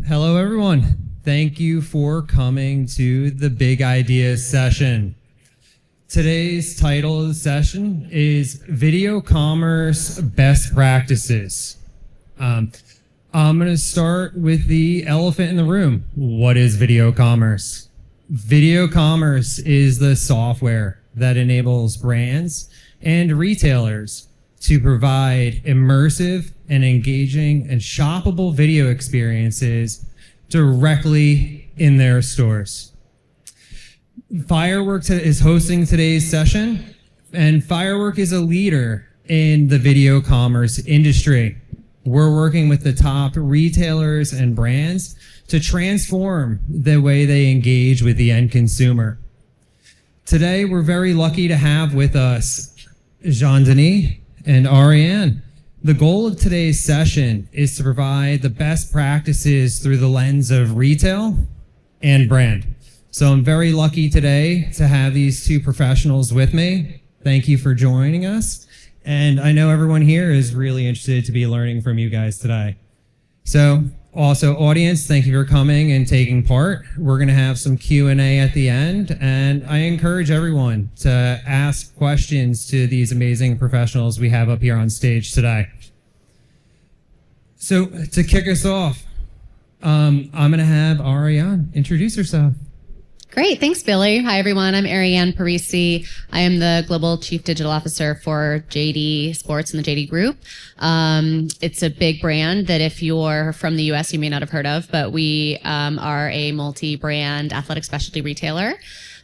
Hello, everyone. Thank you for coming to the Big Ideas session. Today's title of the session is Video Commerce Best Practices. I'm going to start with the elephant in the room. What is video commerce? Video commerce is the software that enables brands and retailers to provide immersive and engaging and shoppable video experiences directly in their stores. Firework is hosting today's session, and Firework is a leader in the video commerce industry. We're working with the top retailers and brands to transform the way they engage with the end consumer. Today, we're very lucky to have with us Jean-Denis and Arianne. The goal of today's session is to provide the best practices through the lens of retail and brand. So I'm very lucky today to have these two professionals with me. Thank you for joining us. And I know everyone here is really interested to be learning from you guys today. So also, audience, thank you for coming and taking part. We're going to have some Q&A at the end, and I encourage everyone to ask questions to these amazing professionals we have up here on stage today. So to kick us off, I'm going to have Arianne introduce herself. Great. Thanks, Billy. Hi, everyone. I'm Arianne Parisi. I am the Global Chief Digital Officer for JD Sports and the JD Group. It's a big brand that if you're from the US, you may not have heard of, but we are a multi-brand athletic specialty retailer.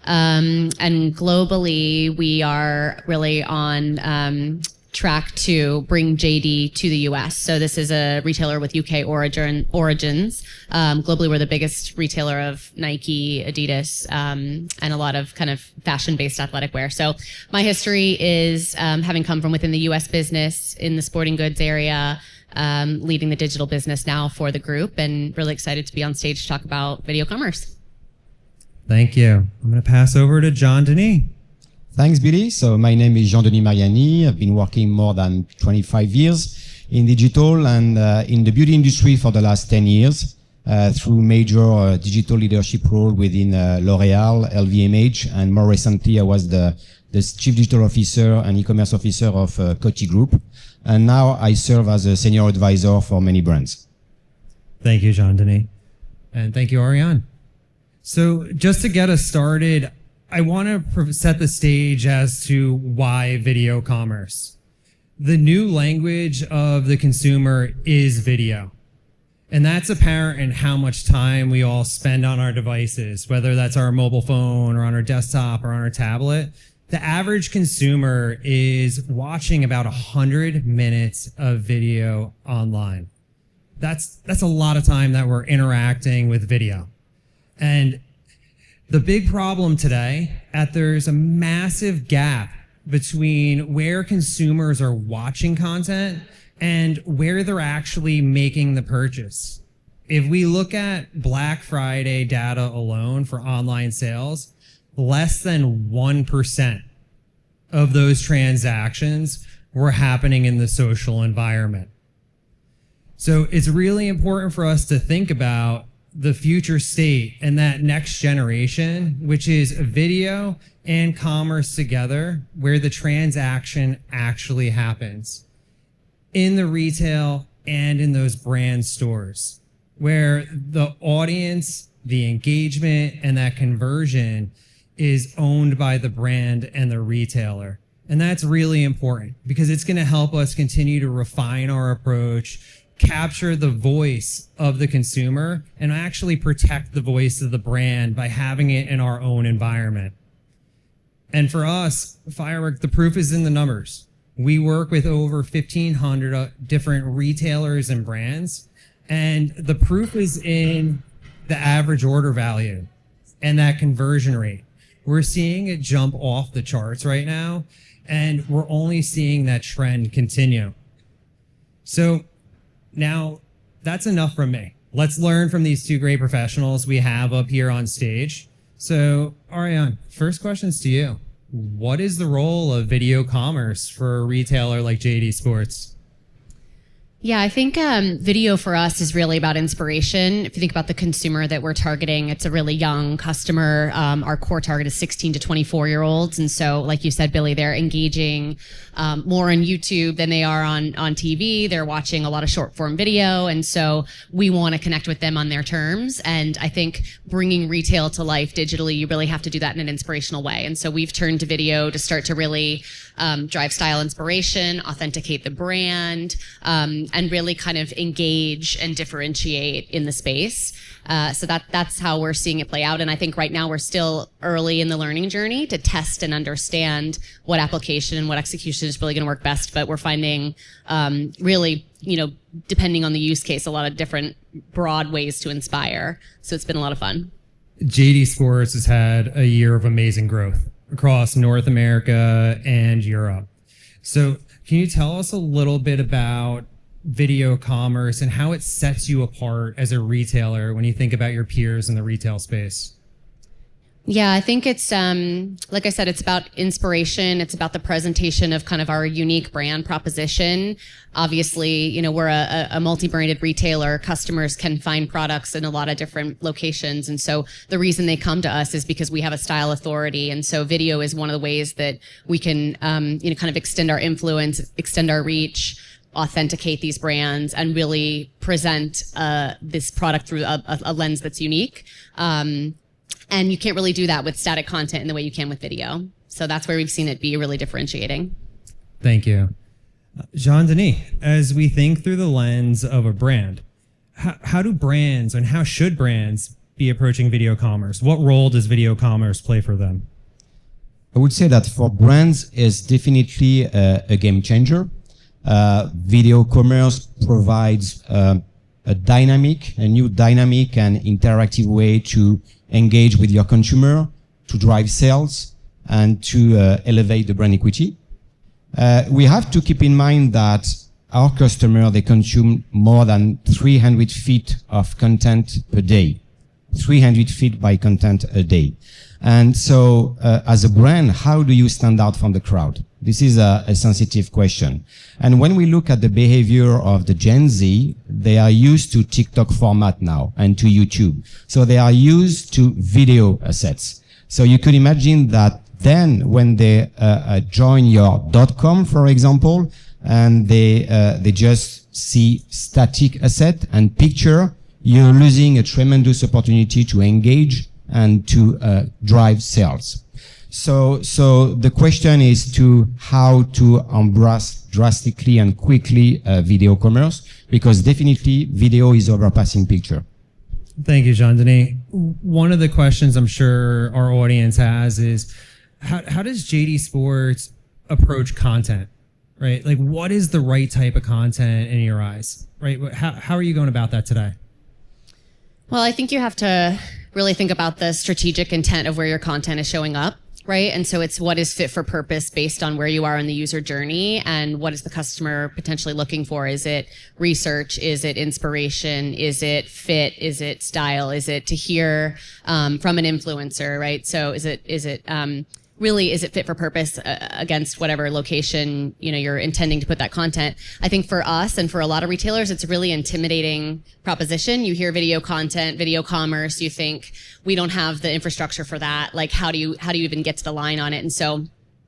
And globally, we are really on track to bring JD to the US. So this is a retailer with UK origins. Globally, we're the biggest retailer of Nike, Adidas, and a lot of kind of fashion-based athletic wear. So my history is having come from within the US business in the sporting goods area, leading the digital business now for the group, and really excited to be on stage to talk about video commerce. Thank you. I'm going to pass over to Jean-Denis. Thanks, Billy. So my name is Jean-Denis Mariani. I've been working more than 25 years in digital and in the beauty industry for the last 10 years through major digital leadership role within L'Oréal, LVMH, and more recently I was the Chief Digital Officer and E-commerce Officer of Coty Group. And now I serve as a Senior Advisor for many brands. Thank you, Jean-Denis. And thank you, Arianne. So just to get us started, I want to set the stage as to why video commerce. The new language of the consumer is video. And that's apparent in how much time we all spend on our devices, whether that's our mobile phone or on our desktop or on our tablet. The average consumer is watching about 100 minutes of video online. That's a lot of time that we're interacting with video. And the big problem today is there's a massive gap between where consumers are watching content and where they're actually making the purchase. If we look at Black Friday data alone for online sales, less than 1% of those transactions were happening in the social environment. So it's really important for us to think about the future state and that next generation, which is video and commerce together, where the transaction actually happens in the retail and in those brand stores, where the audience, the engagement, and that conversion is owned by the brand and the retailer. And that's really important because it's going to help us continue to refine our approach, capture the voice of the consumer, and actually protect the voice of the brand by having it in our own environment. And for us, Firework, the proof is in the numbers. We work with over 1,500 different retailers and brands, and the proof is in the average order value and that conversion rate. We're seeing it jump off the charts right now, and we're only seeing that trend continue. So now, that's enough from me. Let's learn from these two great professionals we have up here on stage. So, Arianne, first question's to you. What is the role of video commerce for a retailer like JD Sports? Yeah, I think video for us is really about inspiration. If you think about the consumer that we're targeting, it's a really young customer. Our core target is 16 to 24-year-olds. And so, like you said, Billy, they're engaging more on YouTube than they are on TV. They're watching a lot of short form video. And so we want to connect with them on their terms. And I think bringing retail to life digitally, you really have to do that in an inspirational way. And so we've turned to video to start to really drive style inspiration, authenticate the brand, and really kind of engage and differentiate in the space. So that's how we're seeing it play out. And I think right now we're still early in the learning journey to test and understand what application and what execution is really going to work best. But we're finding really, depending on the use case, a lot of different broad ways to inspire. So it's been a lot of fun. JD Sports has had a year of amazing growth across North America and Europe. So can you tell us a little bit about video commerce and how it sets you apart as a retailer when you think about your peers in the retail space? Yeah, I think it's, like I said, it's about inspiration. It's about the presentation of kind of our unique brand proposition. Obviously, we're a multi-branded retailer. Customers can find products in a lot of different locations. And so the reason they come to us is because we have a style authority. And so video is one of the ways that we can, kind of extend our influence, extend our reach, authenticate these brands, and really present this product through a lens that's unique. And you can't really do that with static content in the way you can with video. So that's where we've seen it be really differentiating. Thank you. Jean-Denis, as we think through the lens of a brand, how do brands and how should brands be approaching video commerce? What role does video commerce play for them? I would say that for brands, it's definitely a game changer. Video commerce provides a new dynamic and interactive way to engage with your consumer, to drive sales, and to elevate the brand equity. We have to keep in mind that our customer, they consume more than 300 feet of content per day. 300 feet by content a day. And so, as a brand, how do you stand out from the crowd? This is a sensitive question. And when we look at the behavior of the Gen Z, they are used to TikTok format now and to YouTube. So they are used to video assets. So you could imagine that then when they join your .com, for example, and they just see static asset and picture, you're losing a tremendous opportunity to engage and to drive sales. So the question is to how to embrace drastically and quickly video commerce, because definitely video is overpassing picture. Thank you, Jean-Denis. One of the questions I'm sure our audience has is, how does JD Sports approach content, right? Like, what is the right type of content in your eyes, right? How are you going about that today? Well, I think you have to really think about the strategic intent of where your content is showing up, right? And so it's what is fit for purpose based on where you are in the user journey and what is the customer potentially looking for. Is it research? Is it inspiration? Is it fit? Is it style? Is it to hear from an influencer, right? So is it fit for purpose against whatever location you're intending to put that content? I think for us and for a lot of retailers, it's a really intimidating proposition. You hear video content, video commerce, you think we don't have the infrastructure for that. Like, how do you even get to the line on it? And so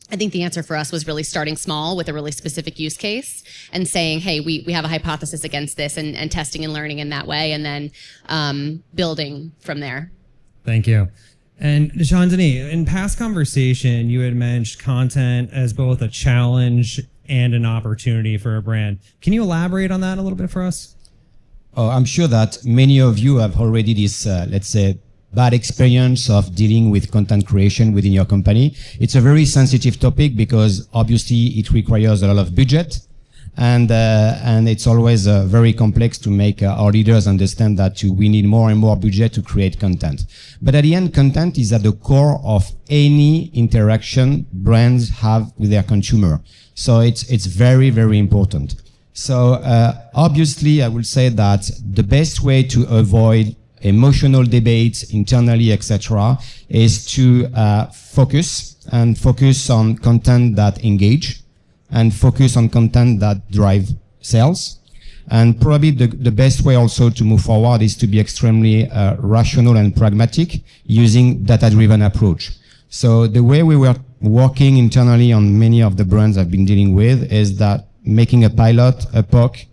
I think the answer for us was really starting small with a really specific use case and saying, hey, we have a hypothesis against this, and testing and learning in that way, and then building from there. Thank you. And Jean-Denis, in past conversation, you had mentioned content as both a challenge and an opportunity for a brand. Can you elaborate on that a little bit for us? Oh, I'm sure that many of you have already this, let's say, bad experience of dealing with content creation within your company. It's a very sensitive topic because obviously it requires a lot of budget. And it's always very complex to make our leaders understand that we need more and more budget to create content. But at the end, content is at the core of any interaction brands have with their consumer. So it's very, very important. So obviously, I will say that the best way to avoid emotional debates internally, etc., is to focus on content that engage, and focus on content that drive sales. And probably the best way also to move forward is to be extremely rational and pragmatic using data-driven approach. So the way we were working internally on many of the brands I've been dealing with is that making a pilot, a POC,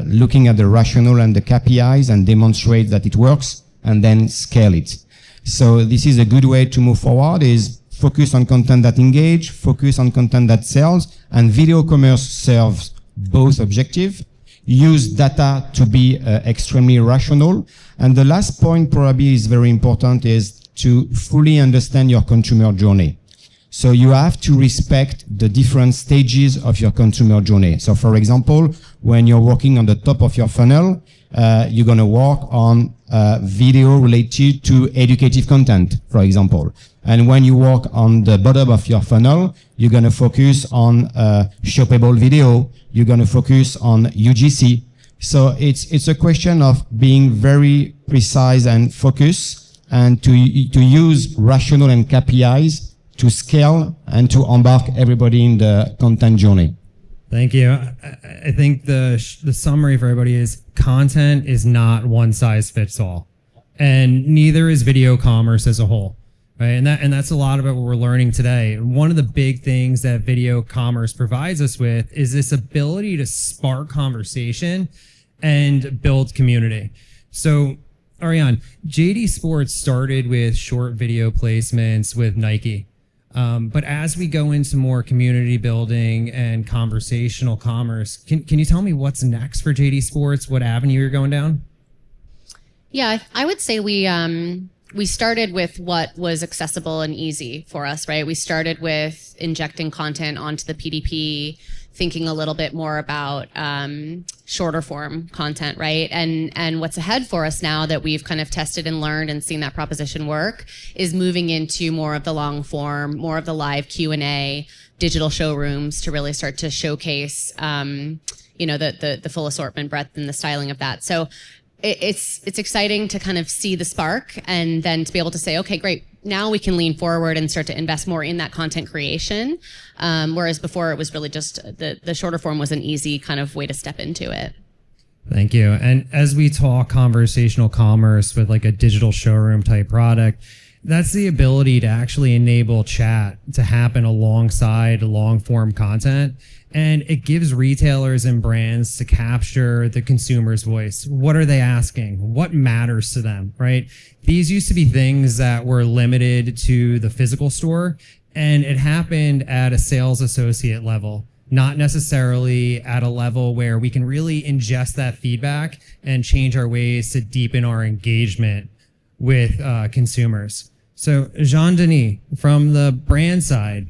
looking at the rationale and the KPIs and demonstrate that it works and then scale it. So this is a good way to move forward, is focus on content that engage, focus on content that sells, and video commerce serves both objectives. Use data to be extremely rational. And the last point probably is very important, is to fully understand your consumer journey. So you have to respect the different stages of your consumer journey. So for example, when you're working on the top of your funnel, you're going to work on video related to educative content, for example. And when you work on the bottom of your funnel, you're going to focus on shoppable video. You're going to focus on UGC. So it's a question of being very precise and focused, and to use rational and KPIs to scale and to embark everybody in the content journey. Thank you. I think the summary for everybody is content is not one size fits all, and neither is video commerce as a whole, right? And that's a lot about what we're learning today. One of the big things that video commerce provides us with is this ability to spark conversation and build community. So, Arianne, JD Sports started with short video placements with Nike. But as we go into more community building and conversational commerce, can you tell me what's next for JD Sports? What avenue you're going down? Yeah, I would say we started with what was accessible and easy for us, right? We started with injecting content onto the PDP, thinking a little bit more about shorter form content, right? And what's ahead for us now that we've kind of tested and learned and seen that proposition work is moving into more of the long form, more of the live Q&A, digital showrooms to really start to showcase, the full assortment, breadth, and the styling of that. So it's exciting to kind of see the spark and then to be able to say, okay, great. Now we can lean forward and start to invest more in that content creation. Whereas before it was really just the shorter form was an easy kind of way to step into it. Thank you. And as we talk conversational commerce with like a digital showroom type product, that's the ability to actually enable chat to happen alongside long form content. And it gives retailers and brands to capture the consumer's voice. What are they asking? What matters to them, right? These used to be things that were limited to the physical store, and it happened at a sales associate level, not necessarily at a level where we can really ingest that feedback and change our ways to deepen our engagement with consumers. So Jean-Denis, from the brand side,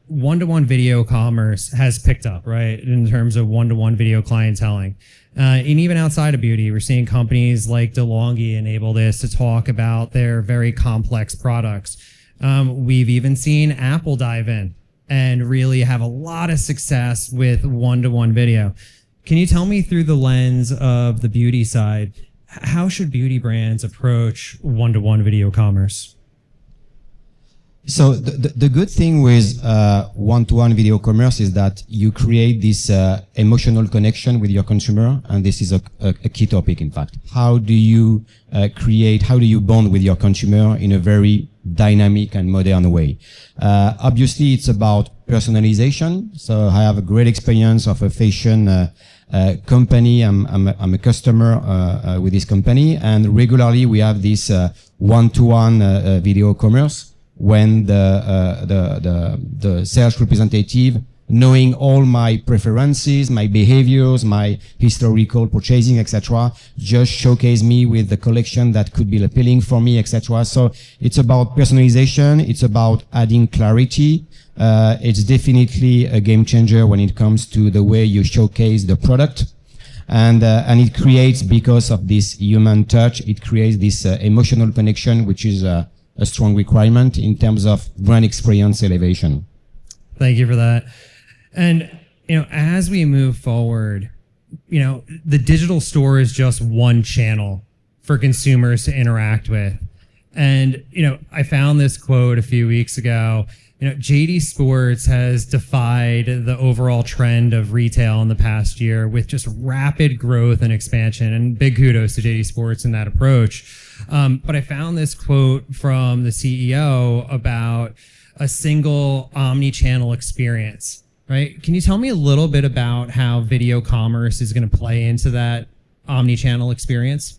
one-to-one video commerce has picked up, right, in terms of one-to-one video clienteling. And even outside of beauty, we're seeing companies like DeLonghi enable this to talk about their very complex products. We've even seen Apple dive in and really have a lot of success with one-to-one video. Can you tell me through the lens of the beauty side, how should beauty brands approach one-to-one video commerce? So the good thing with one-to-one video commerce is that you create this emotional connection with your consumer, and this is a key topic, in fact. How do you how do you bond with your consumer in a very dynamic and modern way? Obviously, it's about personalization. So I have a great experience of a fashion company. I'm a customer with this company, and regularly we have this one-to-one video commerce, when the sales representative, knowing all my preferences, my behaviors, my historical purchasing, etc., just showcase me with the collection that could be appealing for me, etc. So it's about personalization. It's about adding clarity. It's definitely a game changer when it comes to the way you showcase the product. And it creates, because of this human touch, it creates this emotional connection, which is a strong requirement in terms of brand experience elevation. Thank you for that. And, as we move forward, the digital store is just one channel for consumers to interact with. And, I found this quote a few weeks ago. JD Sports has defied the overall trend of retail in the past year with just rapid growth and expansion, and big kudos to JD Sports in that approach. But I found this quote from the CEO about a single omni-channel experience, right? Can you tell me a little bit about how video commerce is going to play into that omni-channel experience?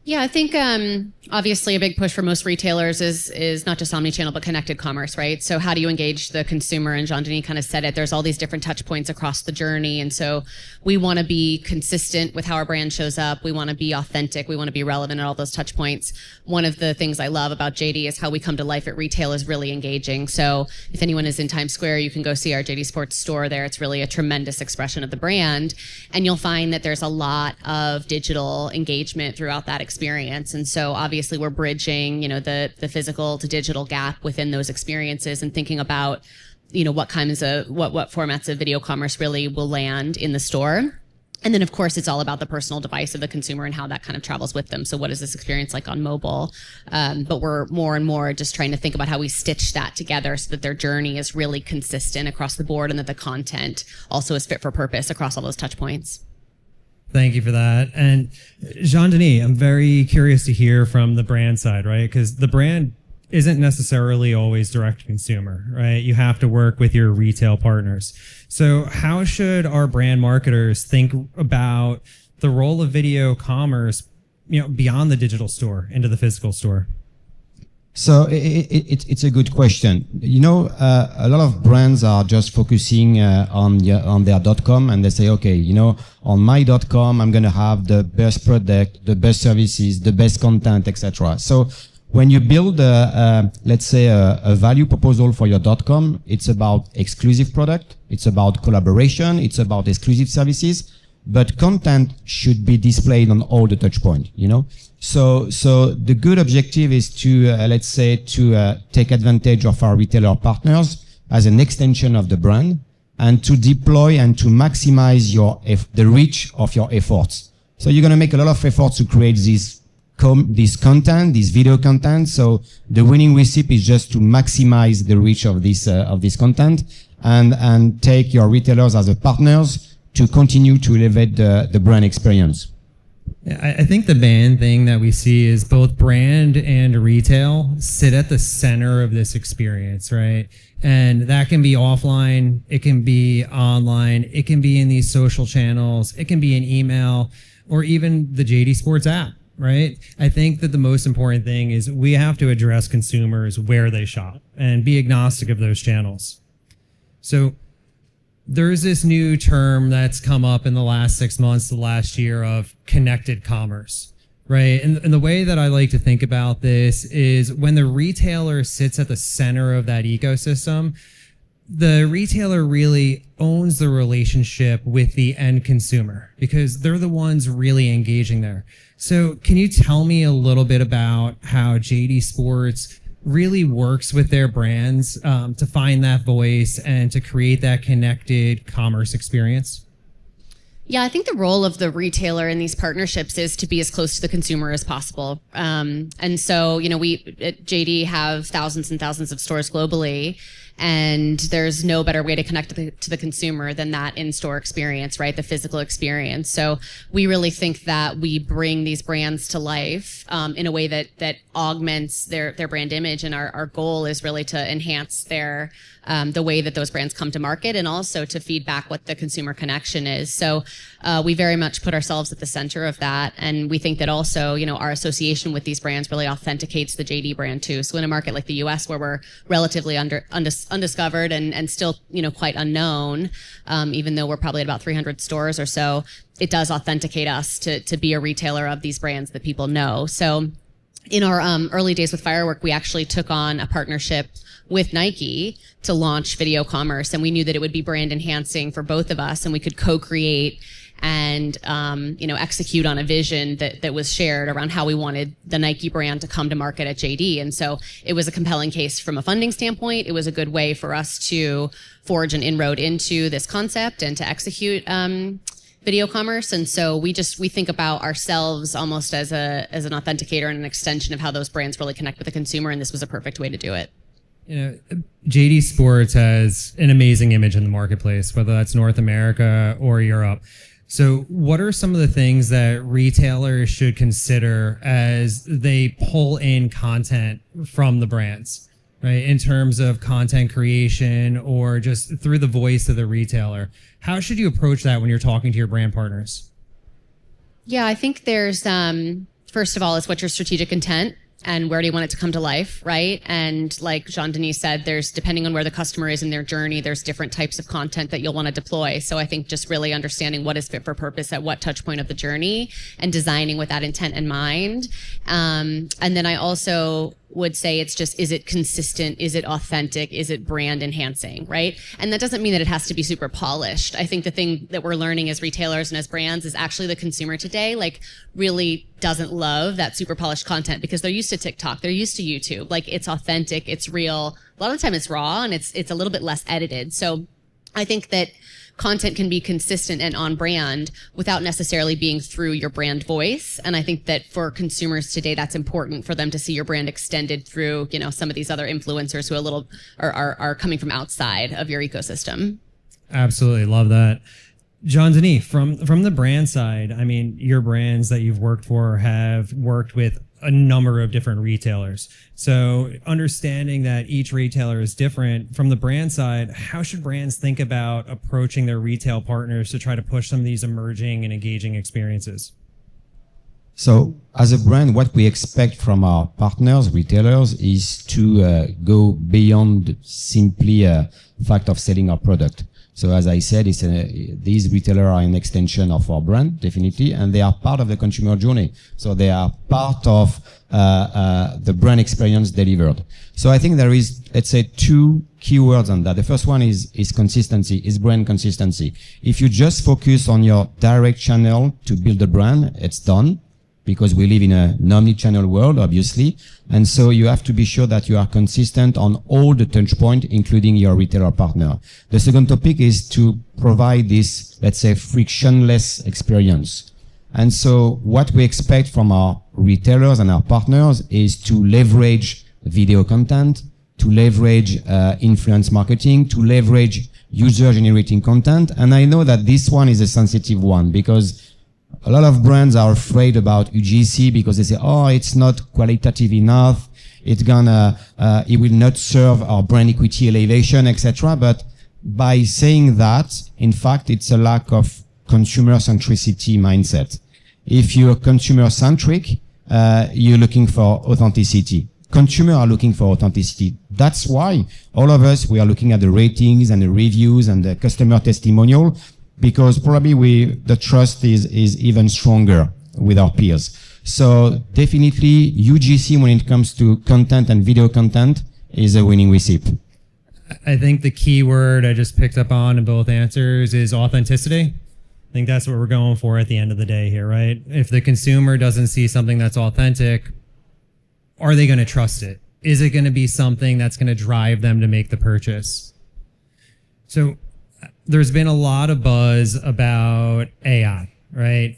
Yeah, I think obviously a big push for most retailers is not just omnichannel but connected commerce, right? So how do you engage the consumer? And Jean-Denis kind of said it. There's all these different touch points across the journey, and so we want to be consistent with how our brand shows up. We want to be authentic. We want to be relevant at all those touch points. One of the things I love about JD is how we come to life at retail is really engaging. So if anyone is in Times Square, you can go see our JD Sports store there. It's really a tremendous expression of the brand, and you'll find that there's a lot of digital engagement throughout that experience. And so obviously we're bridging, the physical to digital gap within those experiences and thinking about, what formats of video commerce really will land in the store. And then of course it's all about the personal device of the consumer and how that kind of travels with them. So what is this experience like on mobile? But we're more and more just trying to think about how we stitch that together so that their journey is really consistent across the board and that the content also is fit for purpose across all those touch points. Thank you for that. And Jean-Denis, I'm very curious to hear from the brand side, right? Because the brand isn't necessarily always direct to consumer, right? You have to work with your retail partners. So how should our brand marketers think about the role of video commerce, beyond the digital store into the physical store? So it's a good question. A lot of brands are just focusing on their .com, and they say, okay, on my .com, I'm going to have the best product, the best services, the best content, etc. So when you build, let's say, a value proposal for your .com, it's about exclusive product, it's about collaboration, it's about exclusive services, but content should be displayed on all the touch points, So the good objective is to, let's say, to take advantage of our retailer partners as an extension of the brand and to deploy and to maximize the reach of your efforts. So you're going to make a lot of efforts to create this content, this video content. So the winning recipe is just to maximize the reach of this content and take your retailers as a partners to continue to elevate the brand experience. I think the main thing that we see is both brand and retail sit at the center of this experience, right? And that can be offline, it can be online, it can be in these social channels, it can be in email, or even the JD Sports app, right? I think that the most important thing is we have to address consumers where they shop and be agnostic of those channels. So there's this new term that's come up in the last 6 months, the last year, of connected commerce, right? And the way that I like to think about this is when the retailer sits at the center of that ecosystem, the retailer really owns the relationship with the end consumer because they're the ones really engaging there. So can you tell me a little bit about how JD Sports really works with their brands to find that voice and to create that connected commerce experience? Yeah, I think the role of the retailer in these partnerships is to be as close to the consumer as possible. And so, we at JD have thousands and thousands of stores globally, and there's no better way to connect to the consumer than that in-store experience, right? The physical experience. So we really think that we bring these brands to life in a way that augments their brand image, and our goal is really to enhance their the way that those brands come to market, and also to feed back what the consumer connection is. So we very much put ourselves at the center of that, and we think that also, our association with these brands really authenticates the JD brand too. So in a market like the US, where we're relatively undiscovered and still, quite unknown, even though we're probably at about 300 stores or so, it does authenticate us to be a retailer of these brands that people know. So in our early days with Firework, we actually took on a partnership with Nike to launch video commerce, and we knew that it would be brand enhancing for both of us, and we could co-create and execute on a vision that was shared around how we wanted the Nike brand to come to market at JD. And so it was a compelling case from a funding standpoint. It was a good way for us to forge an inroad into this concept and to execute video commerce. And so we think about ourselves almost as an authenticator and an extension of how those brands really connect with the consumer, and this was a perfect way to do it. JD Sports has an amazing image in the marketplace, whether that's North America or Europe. So what are some of the things that retailers should consider as they pull in content from the brands, right? In terms of content creation or just through the voice of the retailer. How should you approach that when you're talking to your brand partners? Yeah, I think there's, first of all, it's what's your strategic intent and where do you want it to come to life, right? And like Jean-Denis said, there's, depending on where the customer is in their journey, there's different types of content that you'll want to deploy. So I think just really understanding what is fit for purpose at what touch point of the journey and designing with that intent in mind. And then I also would say it's just, is it consistent? Is it authentic? Is it brand enhancing, right? And that doesn't mean that it has to be super polished. I think the thing that we're learning as retailers and as brands is actually the consumer today, like, really doesn't love that super polished content because they're used to TikTok, they're used to YouTube. Like, it's authentic, it's real. A lot of the time it's raw and it's a little bit less edited. So I think that content can be consistent and on brand without necessarily being through your brand voice. And I think that for consumers today, that's important for them to see your brand extended through, some of these other influencers who are coming from outside of your ecosystem. Absolutely. Love that. Jean-Denis, from the brand side, I mean, your brands that you've worked for have worked with a number of different retailers. So understanding that each retailer is different, from the brand side, how should brands think about approaching their retail partners to try to push some of these emerging and engaging experiences? So as a brand, what we expect from our partners, retailers, is to go beyond simply a fact of selling our product. So as I said, these retailers are an extension of our brand, definitely, and they are part of the consumer journey. So they are part of the brand experience delivered. So I think there is, let's say, two keywords on that. The first one is consistency, is brand consistency. If you just focus on your direct channel to build a brand, it's done, because we live in an omnichannel world, obviously. And so you have to be sure that you are consistent on all the touch points, including your retailer partner. The second topic is to provide this, let's say, frictionless experience. And so what we expect from our retailers and our partners is to leverage video content, to leverage influence marketing, to leverage user-generating content. And I know that this one is a sensitive one because a lot of brands are afraid about UGC because they say, oh, it's not qualitative enough. It will not serve our brand equity elevation, etc. But by saying that, in fact, it's a lack of consumer centricity mindset. If you're consumer centric, you're looking for authenticity. Consumers are looking for authenticity. That's why all of us, we are looking at the ratings and the reviews and the customer testimonial, because probably the trust is even stronger with our peers. So definitely UGC, when it comes to content and video content, is a winning recipe. I think the key word I just picked up on in both answers is authenticity. I think that's what we're going for at the end of the day here, right? If the consumer doesn't see something that's authentic, are they going to trust it? Is it going to be something that's going to drive them to make the purchase? So there's been a lot of buzz about AI, right?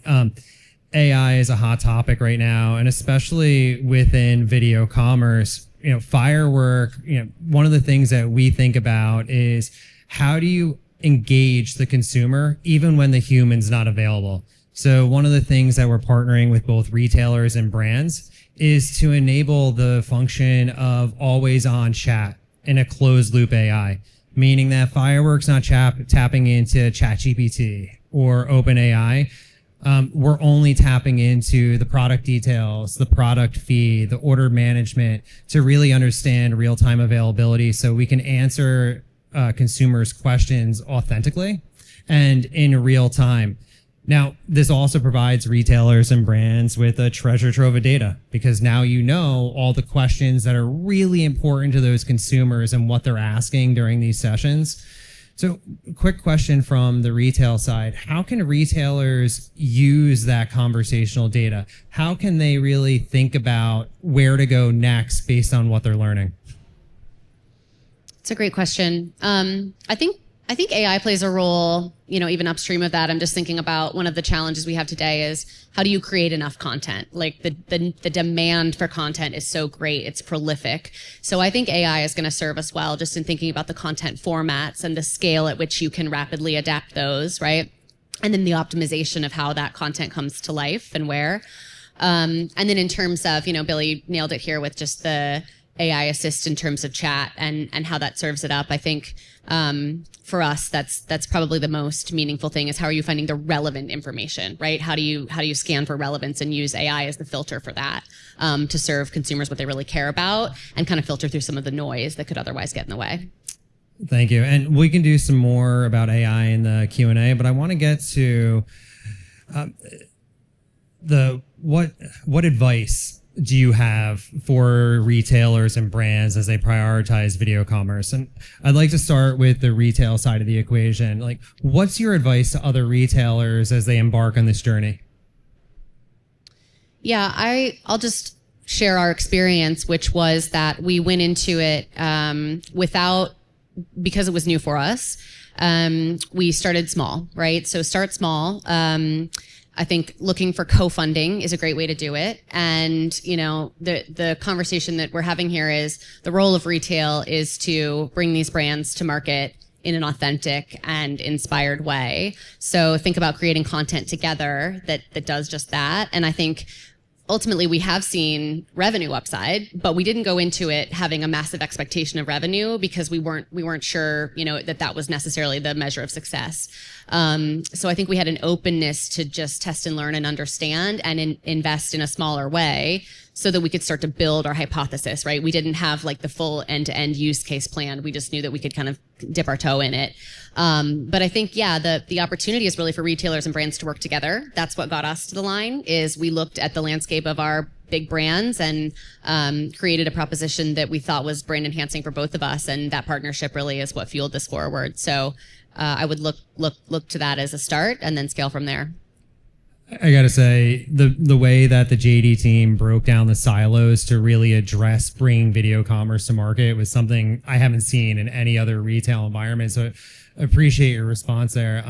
AI is a hot topic right now, and especially within video commerce. Firework, one of the things that we think about is how do you engage the consumer even when the human's not available? So one of the things that we're partnering with both retailers and brands is to enable the function of always on chat in a closed loop AI. Meaning that Firework's not tapping into ChatGPT or OpenAI. We're only tapping into the product details, the product feed, the order management to really understand real-time availability so we can answer consumers' questions authentically and in real time. Now, this also provides retailers and brands with a treasure trove of data because now you know all the questions that are really important to those consumers and what they're asking during these sessions. So, quick question from the retail side. How can retailers use that conversational data? How can they really think about where to go next based on what they're learning? It's a great question. I think I think AI plays a role, even upstream of that. I'm just thinking about one of the challenges we have today is how do you create enough content? Like the demand for content is so great, it's prolific. So I think AI is going to serve us well just in thinking about the content formats and the scale at which you can rapidly adapt those, right? And then the optimization of how that content comes to life and where. And then in terms of, Billy nailed it here with just the AI assist in terms of chat and how that serves it up. I think for us, that's probably the most meaningful thing is how are you finding the relevant information, right? How do you scan for relevance and use AI as the filter for that to serve consumers what they really care about and kind of filter through some of the noise that could otherwise get in the way. Thank you. And we can do some more about AI in the Q&A, but I want to get to what advice do you have for retailers and brands as they prioritize video commerce? And I'd like to start with the retail side of the equation. Like, what's your advice to other retailers as they embark on this journey? Yeah, I'll just share our experience, which was that we went into it because it was new for us. We started small, right? So start small. I think looking for co-funding is a great way to do it. And, the conversation that we're having here is the role of retail is to bring these brands to market in an authentic and inspired way. So think about creating content together that does just that. And I think ultimately we have seen revenue upside, but we didn't go into it having a massive expectation of revenue because we weren't sure, that was necessarily the measure of success. So I think we had an openness to just test and learn and understand and invest in a smaller way so that we could start to build our hypothesis, right? We didn't have like the full end-to-end use case plan. We just knew that we could kind of dip our toe in it. But I think, the opportunity is really for retailers and brands to work together. That's what got us to the line is we looked at the landscape of our big brands and created a proposition that we thought was brand enhancing for both of us. And that partnership really is what fueled this forward. So I would look to that as a start and then scale from there. I gotta say, the way that the JD team broke down the silos to really address bringing video commerce to market was something I haven't seen in any other retail environment. So I appreciate your response there.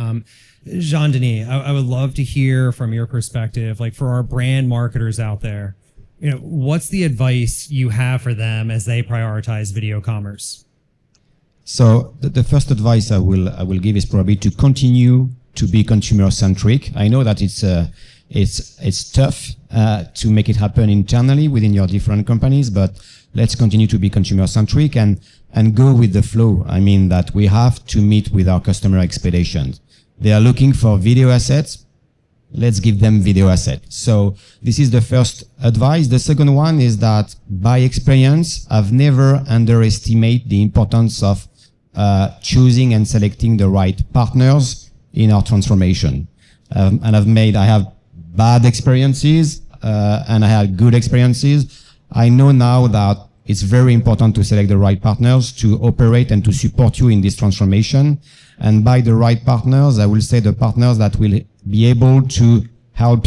Jean-Denis, I would love to hear from your perspective, like for our brand marketers out there, what's the advice you have for them as they prioritize video commerce? So the first advice I will give is probably to continue to be consumer centric. I know that it's tough to make it happen internally within your different companies, but let's continue to be consumer centric and go with the flow. I mean that we have to meet with our customer expectations. They are looking for video assets. Let's give them video assets. So this is the first advice. The second one is that by experience, I've never underestimated the importance of choosing and selecting the right partners in our transformation. And I have bad experiences, and I had good experiences. I know now that it's very important to select the right partners to operate and to support you in this transformation. And by the right partners, I will say the partners that will be able to help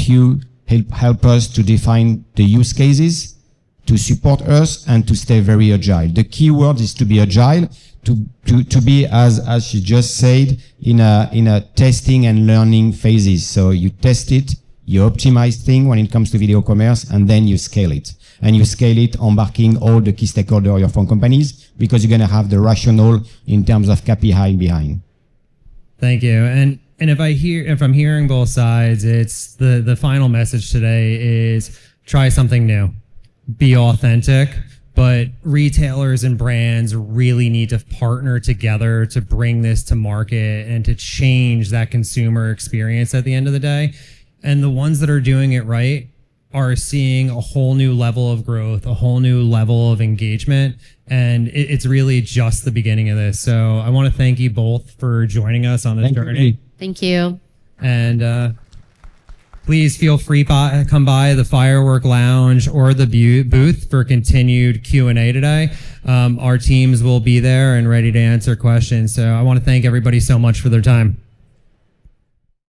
us to define the use cases, to support us, and to stay very agile. The key word is to be agile, to be, as she just said, in a testing and learning phases. So you test it, you optimize things when it comes to video commerce, and then you scale it. And you scale it embarking all the key stakeholders of your phone companies because you're going to have the rationale in terms of KPI behind. Thank you. And if I'm hearing both sides, it's the final message today is try something new, be authentic, but retailers and brands really need to partner together to bring this to market and to change that consumer experience at the end of the day. And the ones that are doing it right are seeing a whole new level of growth, a whole new level of engagement. And it's really just the beginning of this. So I want to thank you both for joining us on this journey. Thank you. And please feel free to come by the Firework Lounge or the booth for continued Q&A today. Our teams will be there and ready to answer questions. So I want to thank everybody so much for their time.